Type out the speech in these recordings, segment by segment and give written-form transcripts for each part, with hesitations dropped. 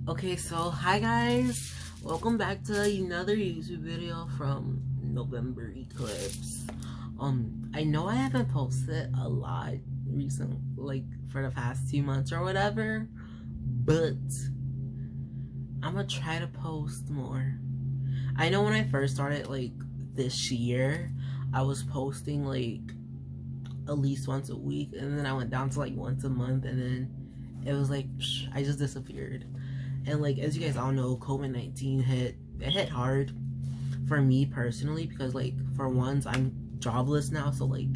Okay, so hi guys, welcome back to another YouTube video from November Eclipse. I know I haven't posted a lot recent, like for the past 2 months or whatever, but I'm gonna try to post more. I know when I first started like this year, I was posting like at least once a week, and then I went down to like once a month, and then it was like I just disappeared. And like as you guys all know, COVID-19 hit hard for me personally, because like for once I'm jobless now, so like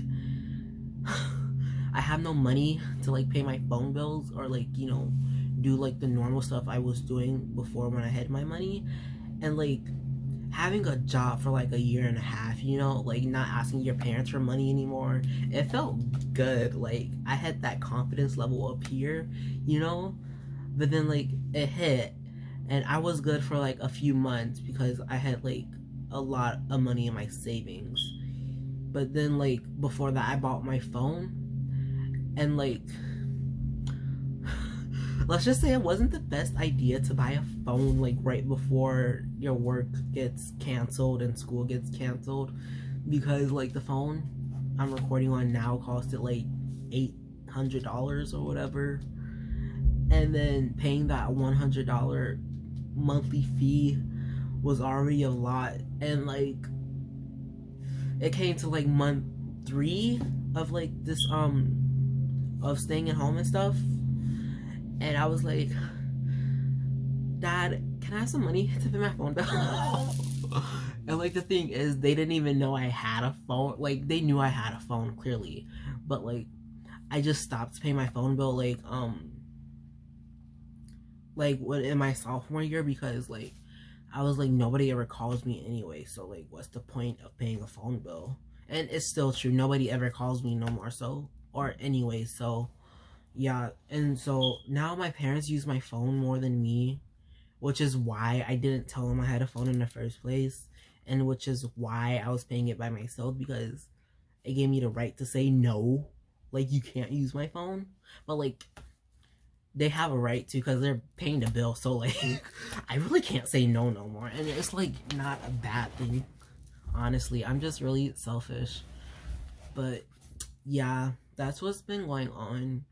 I have no money to like pay my phone bills or like, do like the normal stuff I was doing before when I had my money. And like having a job for like a year and a half, like not asking your parents for money anymore, it felt good. Like I had that confidence level up here, but then like it hit, and I was good for like a few months because I had like a lot of money in my savings. But then like before that I bought my phone, and like let's just say it wasn't the best idea to buy a phone like right before your work gets canceled and school gets canceled, because like the phone I'm recording on now costed like $800 or whatever, and then paying that $100 monthly fee was already a lot. And like it came to like month 3 of like this of staying at home and stuff, and I was like, Dad, can I have some money to pay my phone bill? And like the thing is, they didn't even know I had a phone. Like they knew I had a phone clearly, but like I just stopped paying my phone bill like when in my sophomore year, because like I was like, nobody ever calls me anyway, so like what's the point of paying a phone bill? And it's still true, nobody ever calls me no more, so or anyway, so yeah. And so now my parents use my phone more than me, which is why I didn't tell them I had a phone in the first place, and which is why I was paying it by myself, because it gave me the right to say no, like you can't use my phone. But like they have a right to, because they're paying the bill, so like I really can't say no no more, and it's like not a bad thing, honestly. I'm just really selfish. But yeah, that's what's been going on.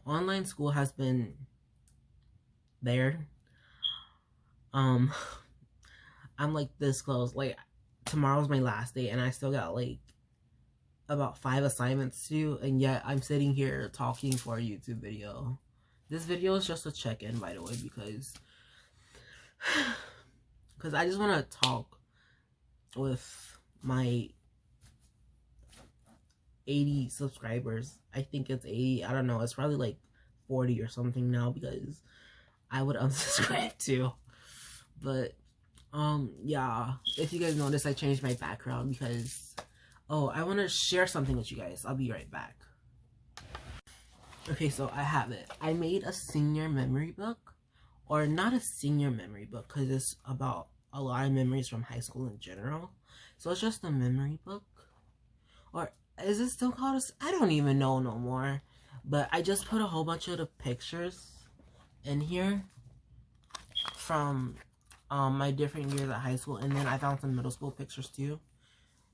Online school has been there. um I'm like this close, like tomorrow's my last day, and I still got like about 5 assignments to do, and yet I'm sitting here talking for a YouTube video. This video is just a check-in, by the way, because I just want to talk with my 80 subscribers. I think it's 80. I don't know. It's probably like 40 or something now, because I would unsubscribe too. But yeah, if you guys notice, I changed my background because I want to share something with you guys. I'll be right back. Okay, so I have it. I made a senior memory book, or not a senior memory book, because it's about a lot of memories from high school in general. So it's just a memory book. Or is it still called I don't even know no more. But I just put a whole bunch of the pictures in here from my different years at high school, and then I found some middle school pictures too.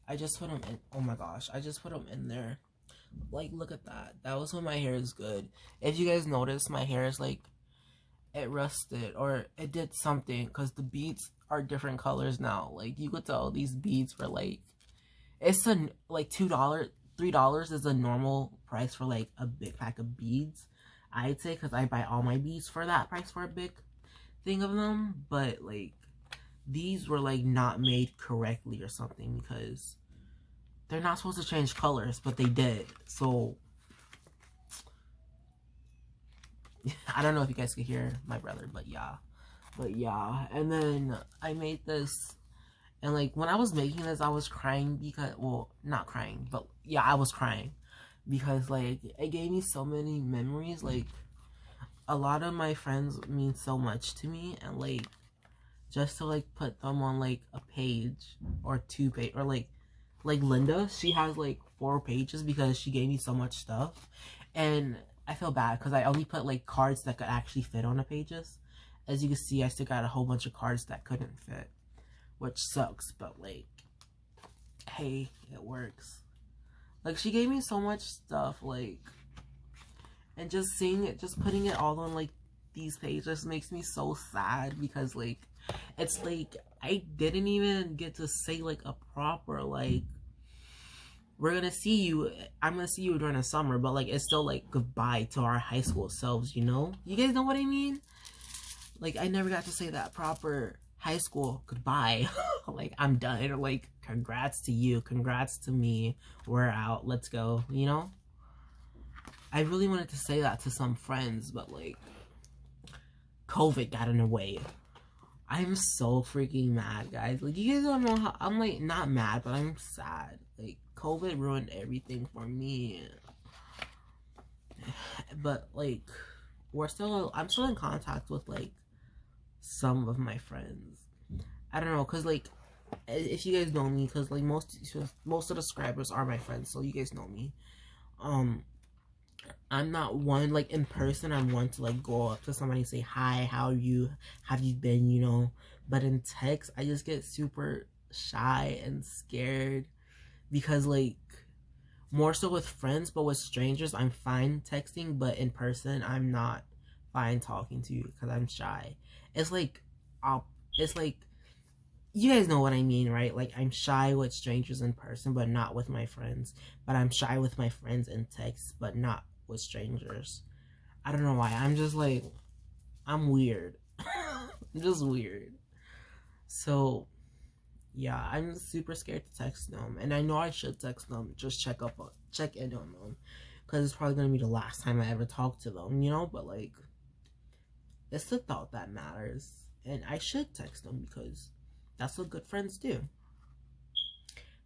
I just put them in. Oh my gosh, I just put them in there. Like, look at that. That was when my hair is good. If you guys notice, my hair is like, it rusted or it did something, because the beads are different colors now. Like you could tell these beads were like, it's a like $2, $3 is a normal price for like a big pack of beads, I'd say, because I buy all my beads for that price for a big thing of them. But like these were like not made correctly or something, because they're not supposed to change colors, but they did. So I don't know if you guys could hear my brother, but yeah. And then I made this, and like when I was making this, I was crying because, well, not crying, but yeah, I was crying because like it gave me so many memories. Like a lot of my friends mean so much to me, and like just to like put them on like a page or 2 page, or like Linda, she has like 4 pages because she gave me so much stuff, and I feel bad because I only put like cards that could actually fit on the pages, As you can see, I still got a whole bunch of cards that couldn't fit, which sucks, but like, hey, it works. Like, she gave me so much stuff, like, and just seeing it, just putting it all on like these pages makes me so sad, because like, it's like I didn't even get to say like a proper like, we're gonna see you, I'm gonna see you during the summer, but like, it's still like goodbye to our high school selves, you know? You guys know what I mean? Like, I never got to say that proper high school goodbye. Like, I'm done. Like, congrats to you, congrats to me, we're out, let's go, you know? I really wanted to say that to some friends, but like, COVID got in the way. I'm so freaking mad, guys. Like, you guys don't know how, I'm like, not mad, but I'm sad. Like, COVID ruined everything for me. But like, I'm still in contact with like some of my friends. I don't know, cause like, if you guys know me, cause like most of the subscribers are my friends, so you guys know me. I'm not one, like, in person, I'm one to like go up to somebody and say hi, how are you, how have you been, you know? But in text, I just get super shy and scared, because like, more so with friends, but with strangers I'm fine texting, but in person I'm not fine talking to you because I'm shy. It's like, it's like, you guys know what I mean, right? Like, I'm shy with strangers in person, but not with my friends. But I'm shy with my friends in text, but not with strangers. I don't know why. I'm just like, I'm weird. I'm just weird. So, yeah, I'm super scared to text them. And I know I should text them, just check in on them. Because it's probably going to be the last time I ever talk to them, you know? But, like, it's the thought that matters. And I should text them because that's what good friends do.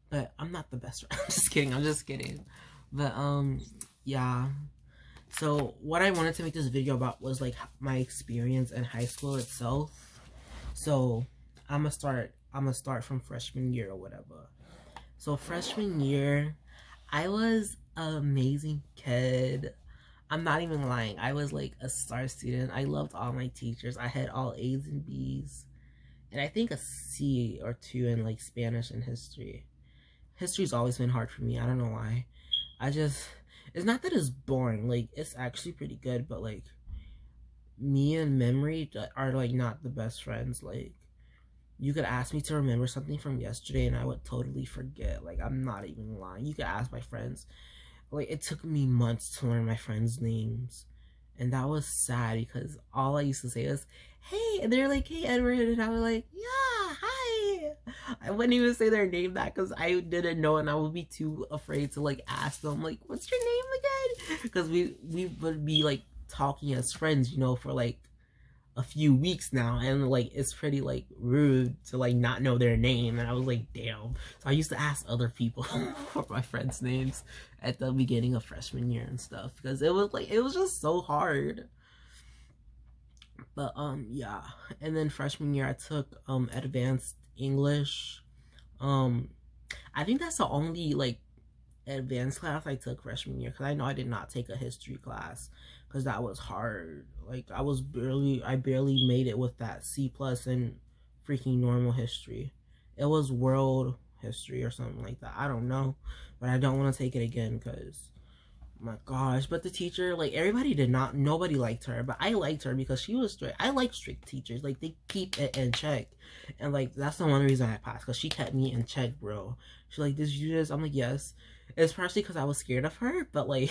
But I'm not the best friend. I'm just kidding. But, yeah. So, what I wanted to make this video about was, like, my experience in high school itself. So, I'm gonna start from freshman year or whatever. So, freshman year, I was an amazing kid. I'm not even lying. I was, like, a star student. I loved all my teachers. I had all A's and B's. And I think a C or 2 in like Spanish and history. History's always been hard for me. I don't know why. It's not that it's boring. Like, it's actually pretty good, but like, me and memory are like not the best friends. Like, you could ask me to remember something from yesterday and I would totally forget. Like, I'm not even lying. You could ask my friends. Like, it took me months to learn my friends' names. And that was sad because all I used to say was, hey, and they're like, hey, Edward, and I was like, yeah, hi. I wouldn't even say their name back because I didn't know, and I would be too afraid to like ask them, like, what's your name again? Because we would be like talking as friends, you know, for like a few weeks now, and like, it's pretty like rude to like not know their name. And I was like, damn. So I used to ask other people for my friends' names at the beginning of freshman year and stuff, because it was just so hard. But yeah, and then freshman year I took advanced English. I think that's the only like advanced class I took freshman year, because I know I did not take a history class because that was hard. Like, I barely made it with that C plus in freaking normal history. It was world history or something like that. I don't know, but I don't want to take it again because, my gosh. But the teacher, like, nobody liked her, but I liked her because she was strict. I like strict teachers. Like, they keep it in check. And like, that's the one reason I passed, because she kept me in check, bro. She's like, did you just, I'm like, yes. It's partially because I was scared of her, but like,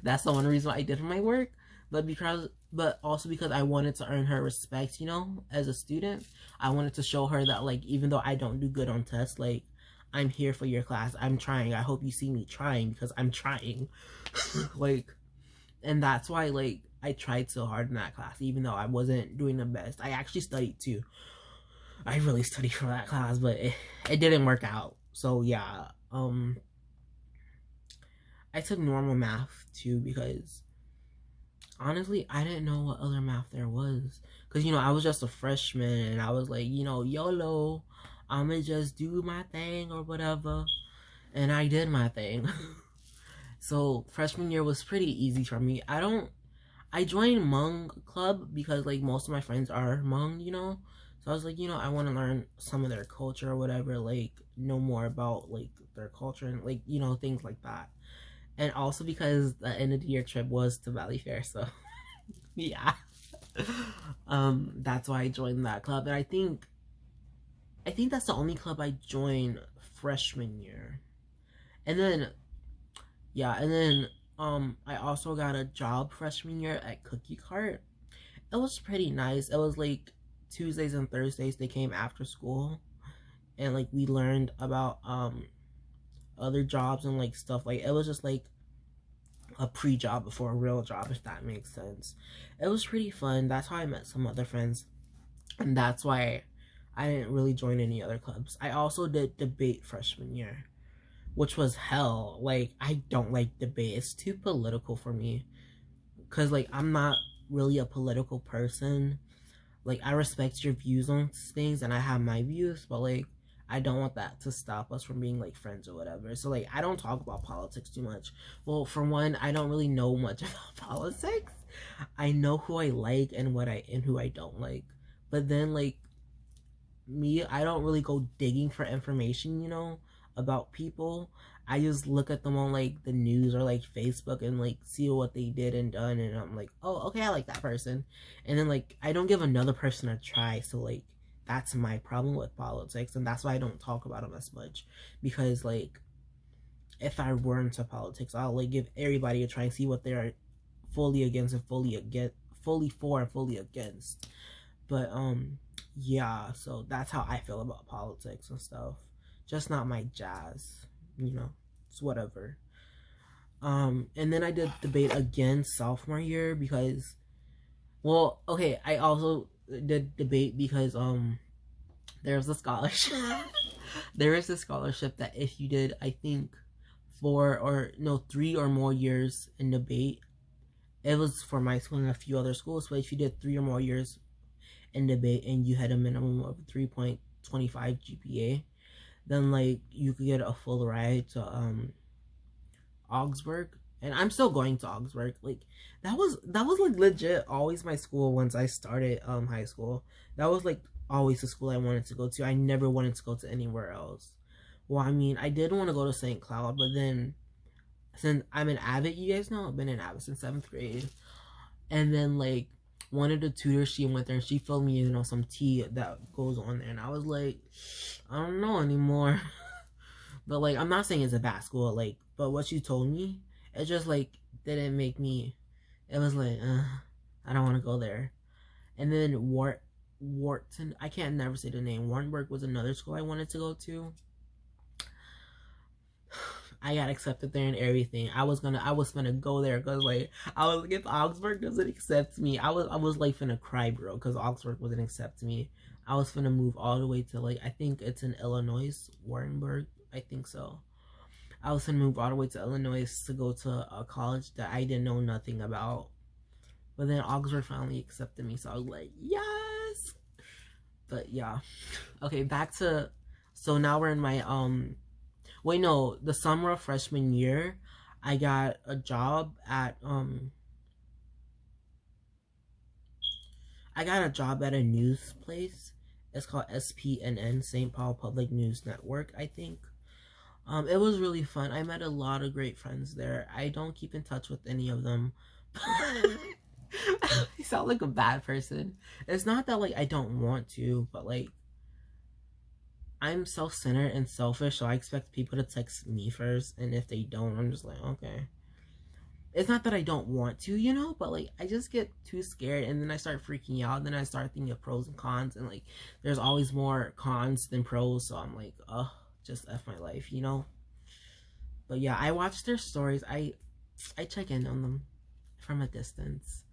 that's the one reason why I did my work. But also because I wanted to earn her respect, you know, as a student. I wanted to show her that, like, even though I don't do good on tests, like, I'm here for your class. I'm trying. I hope you see me trying, because I'm trying. Like, and that's why, like, I tried so hard in that class, even though I wasn't doing the best. I actually studied too. I really studied for that class, but it didn't work out. So yeah, I took normal math too, because honestly, I didn't know what other math there was. Because, you know, I was just a freshman, and I was like, you know, YOLO, I'ma just do my thing or whatever. And I did my thing. So, freshman year was pretty easy for me. I I joined Hmong club because like most of my friends are Hmong, so I was like, I want to learn some of their culture or whatever, like know more about like their culture and like things like that. And also because the end of the year trip was to Valley Fair, so yeah. That's why I joined that club. And I think that's the only club I joined freshman year. And then I also got a job freshman year at Cookie Cart. It was pretty nice. It was like Tuesdays and Thursdays they came after school, and like we learned about other jobs and like stuff. Like it was just like a pre-job before a real job, if that makes sense. It was pretty fun. That's how I met some other friends, and that's why I didn't really join any other clubs. I also did debate freshman year, which was hell. Like I don't like debate. It's too political for me, cuz like I'm not really a political person. Like I respect your views on things and I have my views, but like I don't want that to stop us from being like friends or whatever. So like I don't talk about politics too much. Well, for one, I don't really know much about politics. I know who I like and who I don't like. But then like me, I don't really go digging for information, about people. I just look at them on like the news or like Facebook and like see what they did and done, and I'm like, oh, okay, I like that person. And then like I don't give another person a try, so like that's my problem with politics, and that's why I don't talk about them as much. Because like if I were into politics, I'll like give everybody a try and see what they are fully against and fully for and fully against. But yeah, so that's how I feel about politics and stuff. Just not my jazz, it's whatever. And then I did debate again sophomore year because, well, okay, I also did debate because there's a scholarship. There is a scholarship that if you did, I think 3 or more years in debate, it was for my school and a few other schools, but if you did 3 or more years in debate and you had a minimum of 3.25 GPA, then like you could get a full ride to Augsburg. And I'm still going to Augsburg. Like that was like legit always my school once I started high school. That was like always the school I wanted to go to. I never wanted to go to anywhere else. Well, I mean, I did want to go to St. Cloud, but then since I'm in Abbott, you guys know I've been in Abbott since 7th grade. And then like one of the tutors, she went there and she filled me, some tea that goes on there, and I was like, I don't know anymore. But like I'm not saying it's a bad school, like, but what she told me, it just like didn't make me. It was like, I don't want to go there. And then Wharton, I can't never say the name. Wartburg was another school I wanted to go to. I got accepted there and everything. I was gonna go there because like I was like, if Augsburg doesn't accept me, I was like finna cry, bro, because Augsburg wasn't accept me. I was finna move all the way to like, I think it's in Illinois, Warrenburg, I think so. I was finna move all the way to Illinois to go to a college that I didn't know nothing about. But then Augsburg finally accepted me, so I was like, yes. But yeah, okay, back to, so now we're in my wait, no, the summer of freshman year, I got a job at a news place. It's called SPNN, St. Paul Public News Network, I think. It was really fun. I met a lot of great friends there. I don't keep in touch with any of them. I sound like a bad person. It's not that like I don't want to, but like I'm self-centered and selfish, so I expect people to text me first, and if they don't, I'm just like, okay. It's not that I don't want to, but like I just get too scared, and then I start freaking out, and then I start thinking of pros and cons, and like there's always more cons than pros, so I'm like, just F my life, But yeah, I watch their stories. I check in on them from a distance.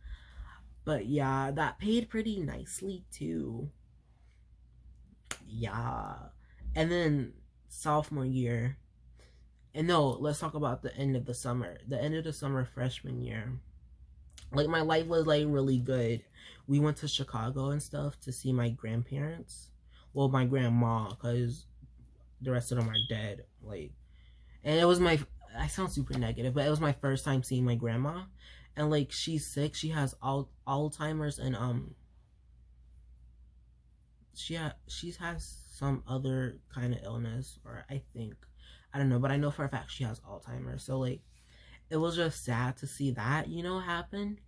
But yeah, that paid pretty nicely too. Yeah. And then sophomore year, and no, let's talk about the end of the summer. The end of the summer freshman year. Like my life was like really good. We went to Chicago and stuff to see my grandparents. Well, my grandma, because the rest of them are dead. Like, and it was I sound super negative, but it was my first time seeing my grandma. and like she's sick. She has Alzheimer's, and she has some other kind of illness, or I think, I don't know, but I know for a fact she has Alzheimer's. So like it was just sad to see that, you know, happen.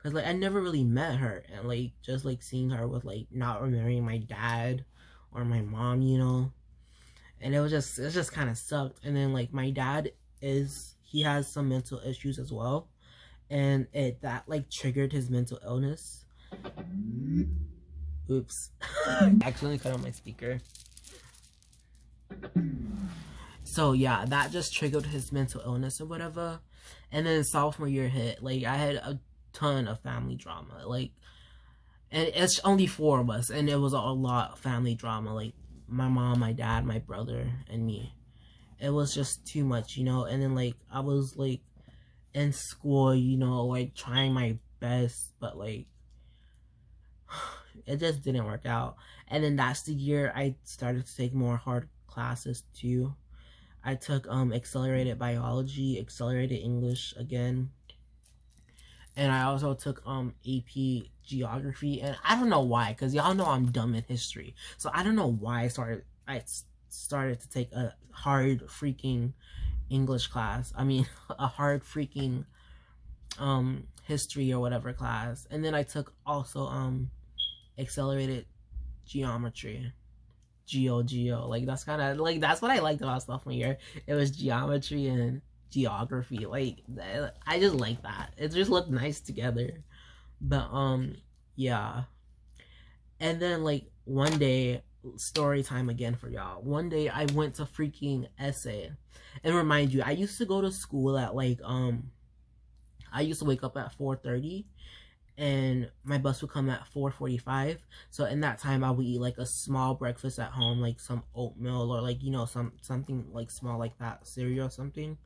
Cause like I never really met her, and like just like seeing her with like not remembering my dad or my mom, you know, and it just kind of sucked. And then like my dad he has some mental issues as well, and that like triggered his mental illness. Oops, accidentally cut on my speaker. So yeah, that just triggered his mental illness or whatever. And then sophomore year hit, like I had a ton of family drama, like, and it's only 4 of us, and it was a lot of family drama, like my mom, my dad, my brother, and me. It was just too much, you know. And then like I was like in school, you know, like trying my best, but like it just didn't work out. And then that's the year I started to take more hard classes too. I took accelerated biology, accelerated English again, and I also took AP geography. And I don't know why, because y'all know I'm dumb in history, so I don't know why I started to take a hard freaking English class. I mean, a hard freaking history or whatever class. And then I took also accelerated geometry. Geo. Like that's kind of like, that's what I liked about sophomore year. It was geometry and geography. Like I just like that. It just looked nice together. But yeah. And then like one day, story time again for y'all. One day I went to freaking essay. And remind you, I used to go to school at like I used to wake up at 4:30, and my bus would come at 4:45. So in that time I would eat like a small breakfast at home, like some oatmeal, or like, you know, something like small like that, cereal or something.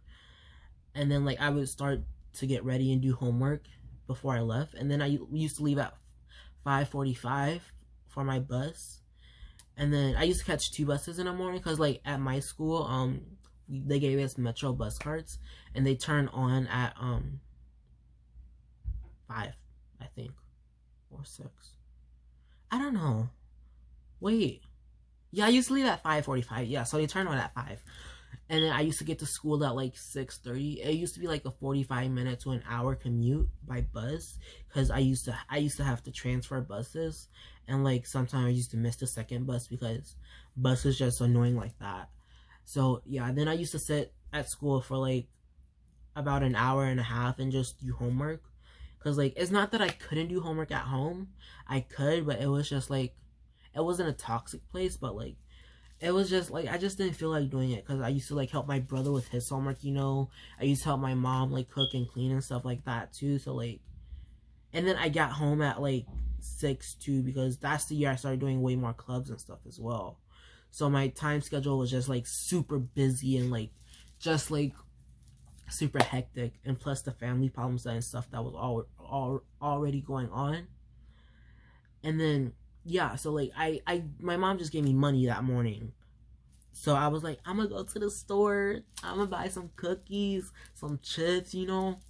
And then like I would start to get ready and do homework before I left. And then I used to leave at 5:45 for my bus. And then I used to catch 2 buses in the morning, because like at my school they gave us Metro bus cards, and they turn on at 5, I think, or 6. I don't know. Wait. Yeah, I used to leave at 5:45. Yeah, so they turn on at 5. And then I used to get to school at like 6:30. It used to be like a 45-minute to an hour commute by bus, because I used to have to transfer buses, and like sometimes I used to miss the second bus because bus is just annoying like that. So yeah, then I used to sit at school for like about an hour and a half and just do homework. Because like it's not that I couldn't do homework at home. I could, but it was just like, it wasn't a toxic place, but like it was just like I just didn't feel like doing it, because I used to like help my brother with his homework, you know. I used to help my mom like cook and clean and stuff like that too. So like, and then I got home at like 6 too, because that's the year I started doing way more clubs and stuff as well. So my time schedule was just like super busy, and like just like super hectic, and plus the family problems and stuff that was all already going on. And then yeah, so like my mom just gave me money that morning, so I was like, I'm gonna go to the store, I'm gonna buy some cookies, some chips, you know,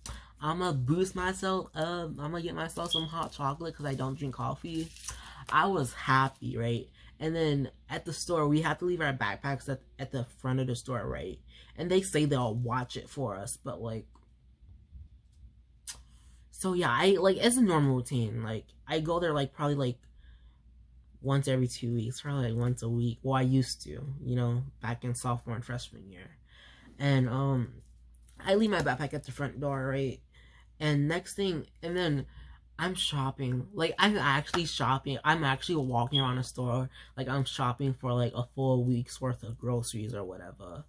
I'm gonna boost myself up, I'm gonna get myself some hot chocolate because I don't drink coffee. I was happy, right? And then at the store, we have to leave our backpacks at the front of the store, right? And they say they'll watch it for us, but like, so yeah, I like, it's a normal routine. Like I go there like probably like once every 2 weeks, probably like once a week. Well, I used to, you know, back in sophomore and freshman year. And I leave my backpack at the front door, right? And next thing, and then I'm shopping. Like I'm actually shopping. I'm actually walking around a store like I'm shopping for like a full week's worth of groceries or whatever.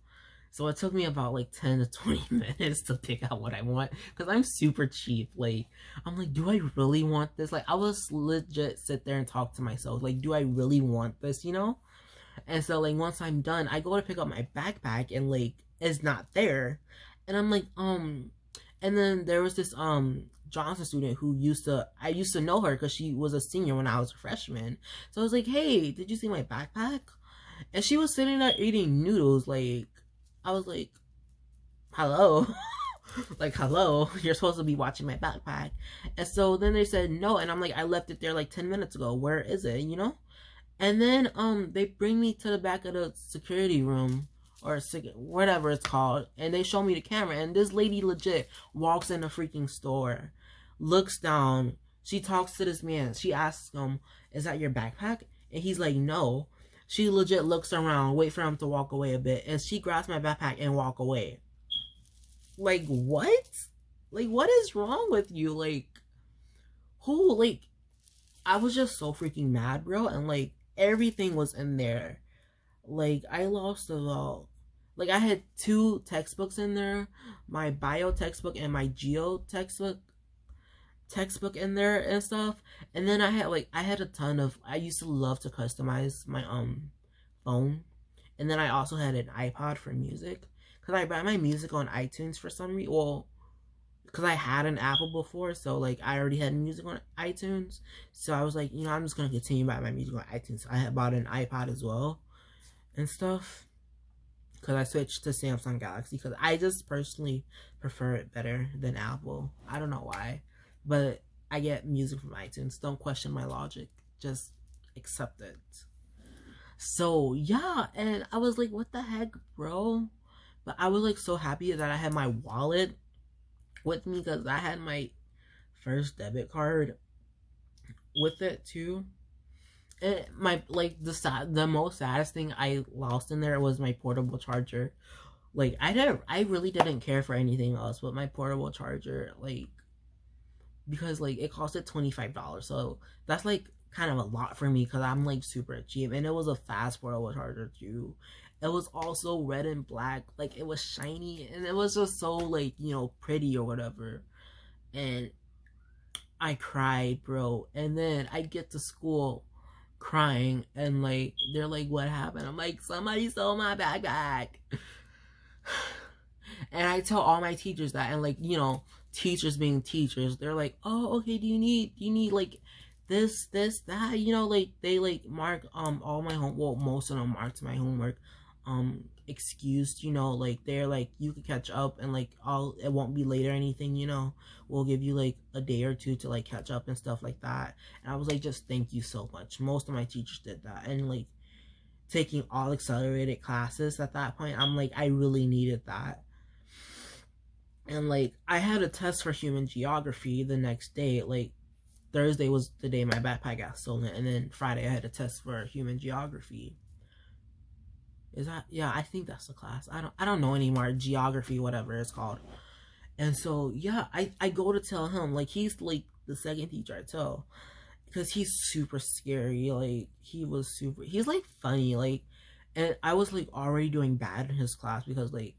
So it took me about like 10 to 20 minutes to pick out what I want, because I'm super cheap. Like, I'm like, do I really want this? Like, I was legit sit there and talk to myself. Like, do I really want this, you know? And so, like, once I'm done, I go to pick up my backpack, and, like, it's not there. And I'm like, and then there was this, Johnson student who I used to know her because she was a senior when I was a freshman. So I was like, hey, did you see my backpack? And she was sitting there eating noodles, like, I was like, hello. Like, hello, you're supposed to be watching my backpack. And so then they said no, and I'm like, I left it there like 10 minutes ago. Where is it? You know? And then they bring me to the back of the security room or whatever it's called, and they show me the camera, and this lady legit walks in the freaking store, looks down, she talks to this man, she asks him, is that your backpack? And he's like, no. She legit looks around, wait for him to walk away a bit, and she grabs my backpack and walk away. Like, what? Like, what is wrong with you? Like, who? Like, I was just so freaking mad, bro, and like, everything was in there. Like, I lost it all. Like, I had 2 textbooks in there, my bio textbook and my geo textbook in there and stuff. And then I had a ton of, I used to love to customize my phone. And then I also had an iPod for music, because I buy my music on iTunes for some reason. Well, because I had an Apple before, so like I already had music on iTunes. So I was like, you know, I'm just gonna continue buying my music on iTunes. So I had bought an iPod as well and stuff, because I switched to Samsung Galaxy, because I just personally prefer it better than Apple. I don't know why, but I get music from iTunes. Don't question my logic, just accept it. So yeah, and I was like, what the heck, bro? But I was like so happy that I had my wallet with me, because I had my first debit card with it too. And my, like, the most saddest thing I lost in there was my portable charger. Like, I really didn't care for anything else but my portable charger, like, because like it costed $25, so that's like kind of a lot for me, because I'm like super cheap, and it was a fast portable charger too. It was also red and black, like it was shiny, and it was just so, like, you know, pretty or whatever. And I cried, bro. And then I get to school crying, and like they're like, what happened? I'm like, somebody stole my backpack. And I tell all my teachers that, and like, you know, teachers being teachers, they're like, oh, okay, do you need like this, that, you know, like they like mark all my well, most of them marked my homework excused, you know, like they're like, you could catch up, and like it won't be late or anything, you know, we'll give you like a day or two to like catch up and stuff like that. And I was like, just thank you so much. Most of my teachers did that. And like taking all accelerated classes at that point, I'm like, I really needed that. And like I had a test for human geography the next day. Like Thursday was the day my backpack got stolen, and then Friday I had a test for human geography. Is that, yeah, I think that's the class. I don't know anymore. Geography, whatever it's called. And so yeah, I go to tell him, like he's like the second teacher I tell, because he's super scary. Like he's like funny, like, and I was like already doing bad in his class, because like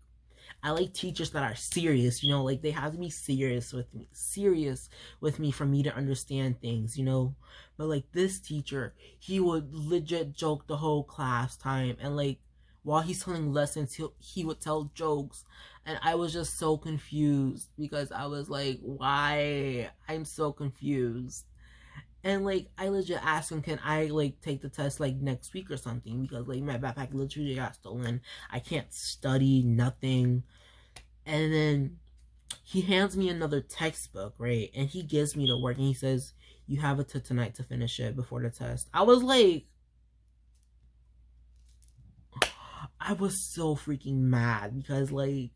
I like teachers that are serious, you know, like they have to be serious with me for me to understand things, you know. But like this teacher, he would legit joke the whole class time, and like while he's telling lessons, he would tell jokes, and I was just so confused, because I was like, why? I'm so confused. And like I legit asked him, can I like take the test like next week or something, because like my backpack literally got stolen. I can't study nothing. And then he hands me another textbook, right? And he gives me the work, and he says, you have it till tonight to finish it before the test. I was like, I was so freaking mad, because like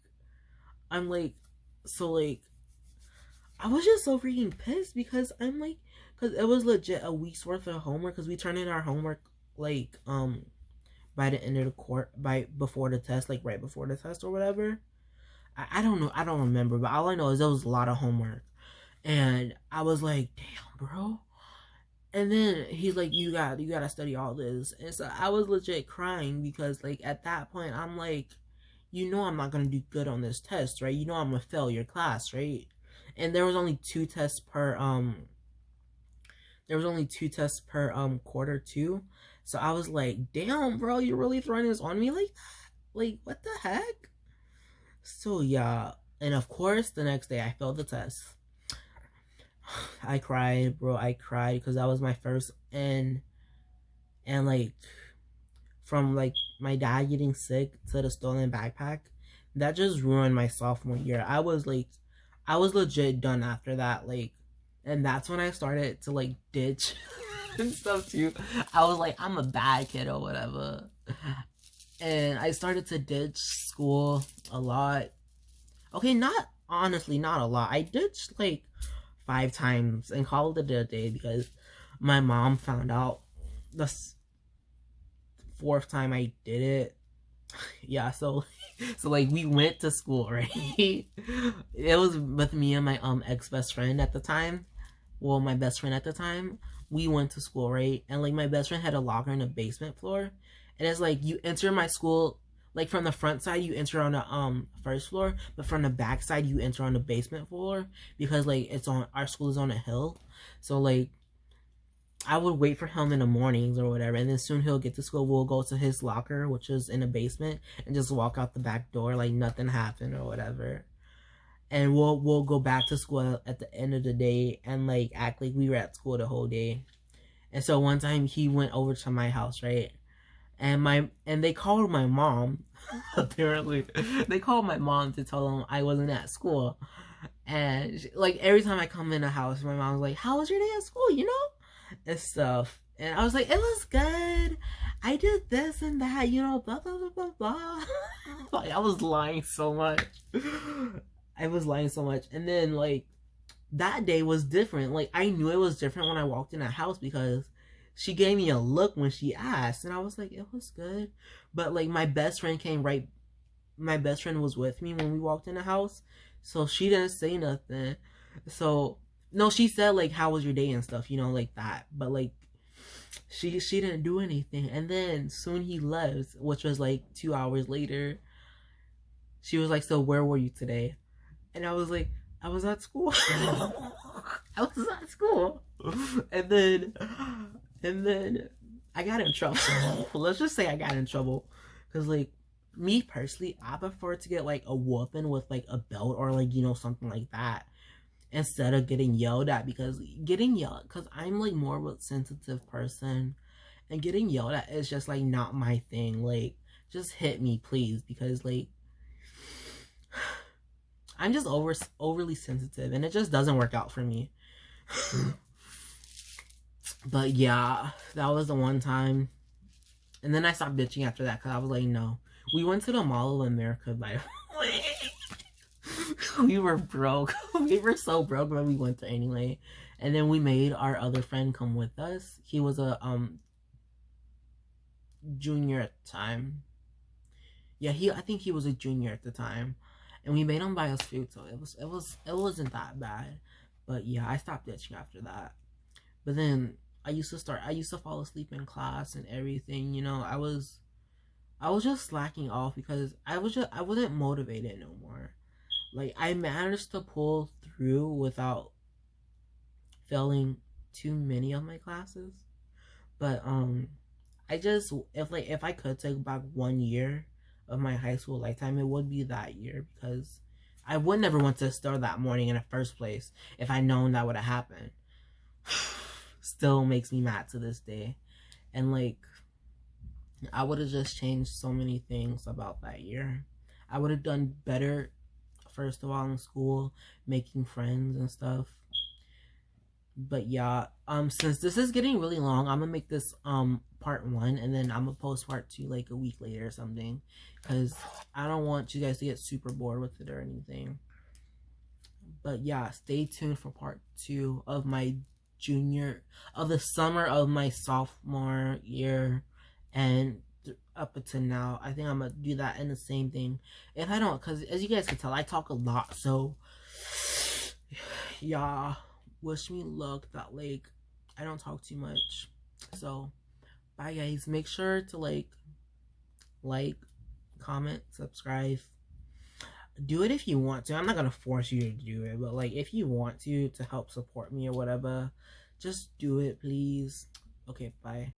I'm like, so like I was just so freaking pissed, because I'm like, because it was legit a week's worth of homework, because we turned in our homework like by the end of before the test, like right before the test or whatever. I don't know, I don't remember, but all I know is there was a lot of homework. And I was like, damn, bro. And then he's like, you gotta study all this. And so I was legit crying, because like at that point I'm like, you know, I'm not gonna do good on this test, right? You know, I'm gonna fail your class, right? And there was only 2 tests per quarter too. So I was like, damn, bro, you're really throwing this on me like that? Like, what the heck? So yeah, and of course the next day I failed the test. I cried, bro. I cried, because that was my first, and like from like my dad getting sick to the stolen backpack, that just ruined my sophomore year. I was legit done after that, like, and that's when I started to like ditch and stuff too. I was like, I'm a bad kid or whatever, and I started to ditch school a lot. Okay, not honestly, not a lot. I ditched like 5 times and called it a day because my mom found out the fourth time I did it. Yeah, so like we went to school, right? It was with me and my ex best friend at the time. Well, my best friend at the time. We went to school, right? And like my best friend had a locker in the basement floor. And it's like you enter my school like from the front side you enter on the first floor, but from the back side you enter on the basement floor because like it's on our school is on a hill. So like I would wait for him in the mornings or whatever, and then soon he'll get to school. We'll go to his locker, which is in the basement, and just walk out the back door like nothing happened or whatever. And we'll go back to school at the end of the day and like act like we were at school the whole day. And so one time he went over to my house, right? And they called my mom. Apparently, they called my mom to tell them I wasn't at school. And like every time I come in the house, my mom's like, "How was your day at school?" You know, and stuff. And I was like, "It was good. I did this and that. You know, blah blah blah blah blah." Like I was lying so much. I was lying so much. And then like that day was different. Like I knew it was different when I walked in that house because she gave me a look when she asked, and I was like, it was good. But like my best friend was with me when we walked in the house, so she didn't say nothing. So no, she said like, how was your day and stuff, you know, like that. But like she didn't do anything. And then soon he left, which was like 2 hours later. She was like, so where were you today? And I was like, I was at school. I was at school. And then I got in trouble. Let's just say I got in trouble. Because, like, me personally, I prefer to get, like, a whooping with, like, a belt or, like, you know, something like that. Instead of getting yelled at. Because I'm, like, more of a sensitive person. And getting yelled at is just, like, not my thing. Like, just hit me, please. Because, like, I'm just overly sensitive. And it just doesn't work out for me. But yeah, that was the one time. And then I stopped bitching after that because I was like, no. We went to the Mall of America, by the way. We were broke. We were so broke, but we went there anyway. And then we made our other friend come with us. He was a junior at the time. Yeah, I think he was a junior at the time. And we made him buy us food, so it wasn't that bad. But yeah, I stopped bitching after that. But then I used to fall asleep in class and everything, you know. I was just slacking off because I wasn't motivated no more. Like I managed to pull through without failing too many of my classes. But I just if I could take back 1 year of my high school lifetime, it would be that year because I would never want to start that morning in the first place if I'd known that would have happened. Still makes me mad to this day. And like I would have just changed so many things about that year. I would have done better first of all in school, making friends and stuff. But yeah, since this is getting really long, I'm gonna make this part 1 and then I'm gonna post part 2 like a week later or something, because I don't want you guys to get super bored with it or anything. But yeah, stay tuned for part 2 of the summer of my sophomore year and up until now. I think I'm gonna do that in the same thing. If I don't, because as you guys can tell, I talk a lot, so yeah, wish me luck that like I don't talk too much. So bye guys, make sure to like, comment, subscribe. Do it if you want to. I'm not gonna force you to do it, but like if you want to help support me or whatever, just do it, please. Okay, bye.